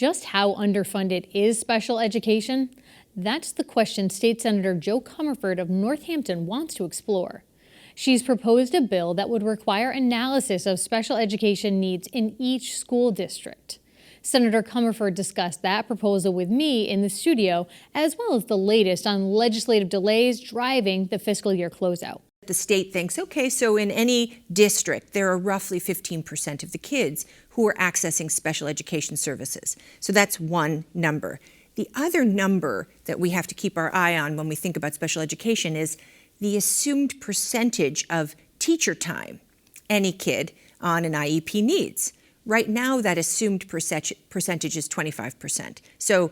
Just how underfunded is special education? That's the question State Senator Jo Comerford of Northampton wants to explore. She's proposed a bill that would require analysis of special education needs in each school district. Senator Comerford discussed that proposal with me in the studio, as well as the latest on legislative delays driving the fiscal year closeout. The state thinks, okay, so in any district, there are roughly 15% of the kids who are accessing special education services. So that's one number. The other number that we have to keep our eye on when we think about special education is the assumed percentage of teacher time any kid on an IEP needs. Right now, that assumed percentage is 25%. So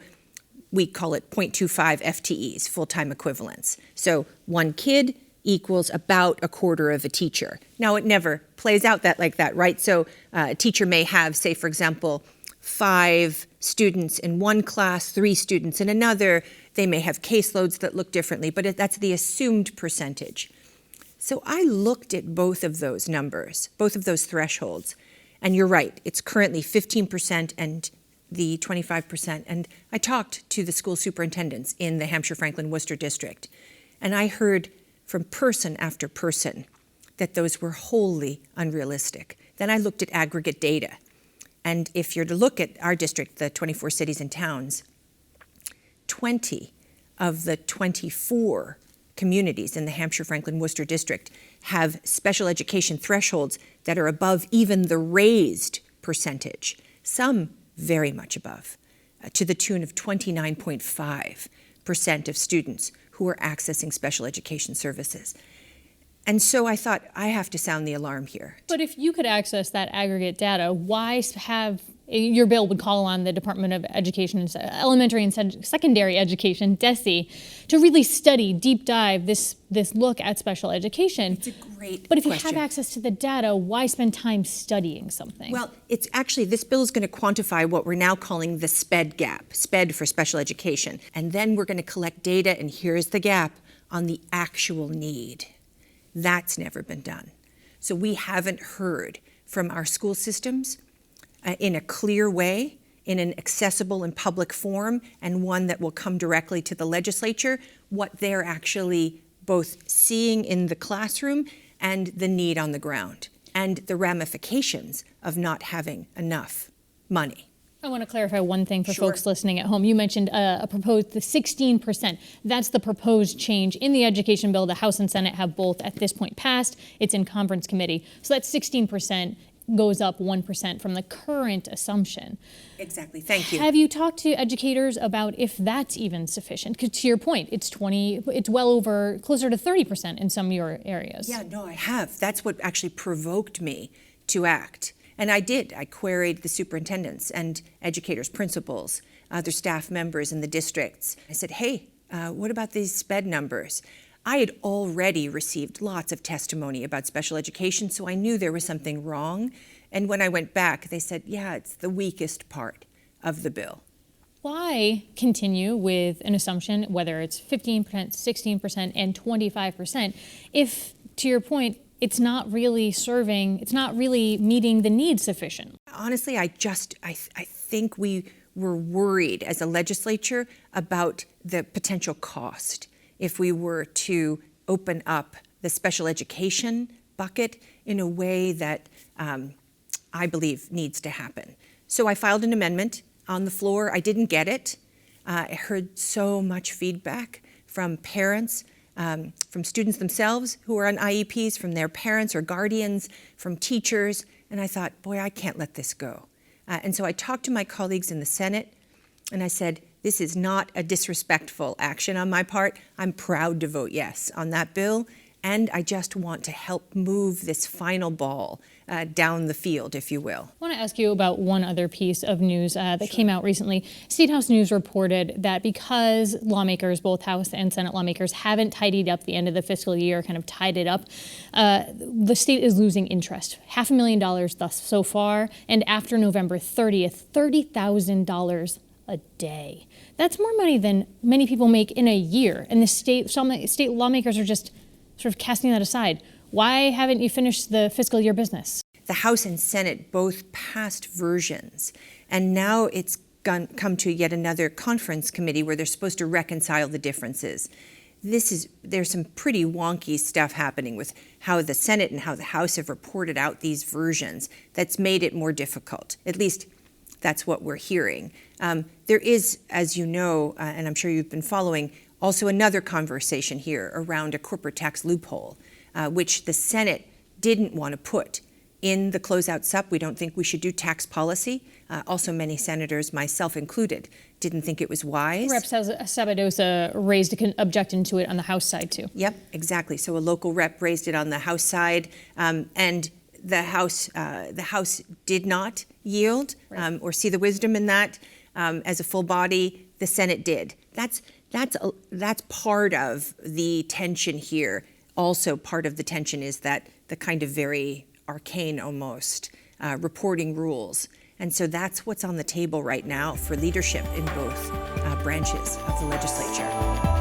we call it 0.25 FTEs, full-time equivalents. So one kid equals about a quarter of a teacher. Now, it never plays out like that, right? So a teacher may have, say, for example, 5 students in one class, 3 students in another. They may have caseloads that look differently, but that's the assumed percentage. So I looked at both of those numbers, both of those thresholds, and you're right, it's currently 15% and the 25%. And I talked to the school superintendents in the Hampshire, Franklin, Worcester district, and I heard from person after person that those were wholly unrealistic. Then I looked at aggregate data. And if you're to look at our district, the 24 cities and towns, 20 of the 24 communities in the Hampshire, Franklin, Worcester district have special education thresholds that are above even the raised percentage, some very much above, to the tune of 29.5% of students who are accessing special education services. And so I thought, I have to sound the alarm here. But if you could access that aggregate data, why have your bill would call on the Department of Education, Elementary and Secondary Education, DESE, to really study, deep dive this look at special education? It's a great But if you question. have access to the data, why spend time studying something? Well, it's actually, this bill is going to quantify what we're now calling the SPED gap, SPED for special education. And then we're going to collect data, and here's the gap, on the actual need. That's never been done. So we haven't heard from our school systems in a clear way, in an accessible and public form, and one that will come directly to the legislature, what they're actually both seeing in the classroom and the need on the ground, and the ramifications of not having enough money. I want to clarify one thing for Sure. folks listening at home. You mentioned the 16%. That's the proposed change in the education bill. The House and Senate have both at this point passed. It's in conference committee. So that 16% goes up 1% from the current assumption. Exactly. Thank you. Have you talked to educators about if that's even sufficient? Because to your point, it's well over, closer to 30% in some of your areas. Yeah, no, I have. That's what actually provoked me to act. And I did. I queried the superintendents and educators, principals, other staff members in the districts. I said, hey, what about these SPED numbers? I had already received lots of testimony about special education, so I knew there was something wrong. And when I went back, they said, yeah, it's the weakest part of the bill. Why continue with an assumption, whether it's 15%, 16%, and 25%, if, to your point, it's not really meeting the need sufficient? Honestly, I think we were worried as a legislature about the potential cost if we were to open up the special education bucket in a way that I believe needs to happen. So I filed an amendment on the floor. I didn't get it. I heard so much feedback from parents, from students themselves who are on IEPs, from their parents or guardians, from teachers, and I thought, boy, I can't let this go. And so I talked to my colleagues in the Senate, and I said, this is not a disrespectful action on my part. I'm proud to vote yes on that bill, and I just want to help move this final ball down the field, if you will. I want to ask you about one other piece of news that came out recently. State House News reported that because lawmakers, both House and Senate lawmakers, haven't tidied up the end of the fiscal year, kind of tied it up, the state is losing interest. $500,000 thus so far, and after November 30th, $30,000 a day. That's more money than many people make in a year, and the state lawmakers are just sort of casting that aside. Why haven't you finished the fiscal year business? The House and Senate both passed versions, and now it's come to yet another conference committee where they're supposed to reconcile the differences. There's some pretty wonky stuff happening with how the Senate and how the House have reported out these versions that's made it more difficult. At least that's what we're hearing. There is, as you know, and I'm sure you've been following, also another conversation here around a corporate tax loophole, which the Senate didn't want to put in the closeout sup. We don't think we should do tax policy. Also, many senators, myself included, didn't think it was wise. Rep. Sabadosa raised an objection to it on the House side, too. Yep, exactly. So a local rep raised it on the House side, and the House did not yield or see the wisdom in that as a full body. The Senate did. That's part of the tension here. Also, part of the tension is that the kind of very arcane almost reporting rules. And so that's what's on the table right now for leadership in both branches of the legislature.